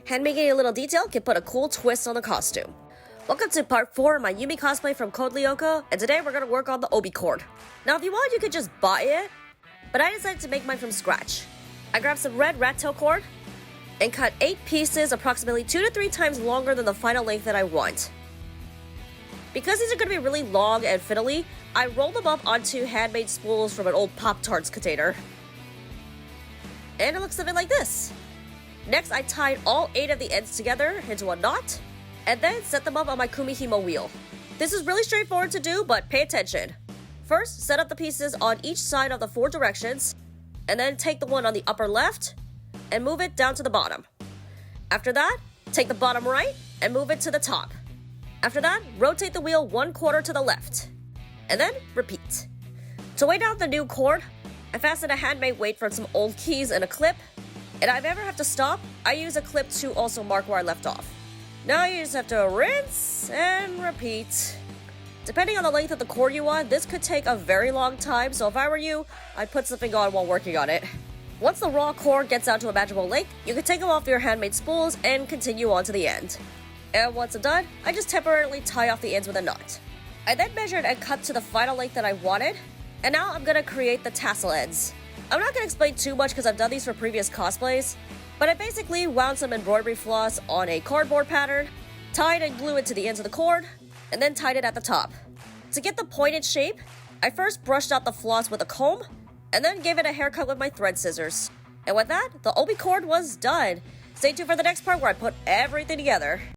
Hand making a little detail can put a cool twist on the costume. Welcome to part 4 of my Yumi cosplay from Code Lyoko, and today we're gonna work on the obi cord. Now if you want, you could just buy it, but I decided to make mine from scratch. I grabbed some red rat tail cord and cut 8 pieces approximately 2 to 3 times longer than the final length that I want. Because these are gonna be really long and fiddly, I rolled them up onto handmade spools from an old Pop-Tarts container. And it looks something like this. Next, I tied all 8 of the ends together into a knot, and then set them up on my Kumihimo wheel. This is really straightforward to do, but pay attention. First, set up the pieces on each side of the 4 directions, and then take the one on the upper left, and move it down to the bottom. After that, take the bottom right, and move it to the top. After that, rotate the wheel 1/4 to the left, and then repeat. To weigh down the new cord, I fastened a handmade weight from some old keys and a clip, and if I ever have to stop, I use a clip to also mark where I left off. Now you just have to rinse and repeat. Depending on the length of the cord you want, this could take a very long time, so if I were you, I'd put something on while working on it. Once the raw cord gets down to a manageable length, you can take them off your handmade spools and continue on to the end. And once I'm done, I just temporarily tie off the ends with a knot. I then measured and cut to the final length that I wanted, and now I'm gonna create the tassel ends. I'm not gonna explain too much because I've done these for previous cosplays, but I basically wound some embroidery floss on a cardboard pattern, tied and glued it to the ends of the cord, and then tied it at the top. To get the pointed shape, I first brushed out the floss with a comb, and then gave it a haircut with my thread scissors. And with that, the obi cord was done. Stay tuned for the next part where I put everything together.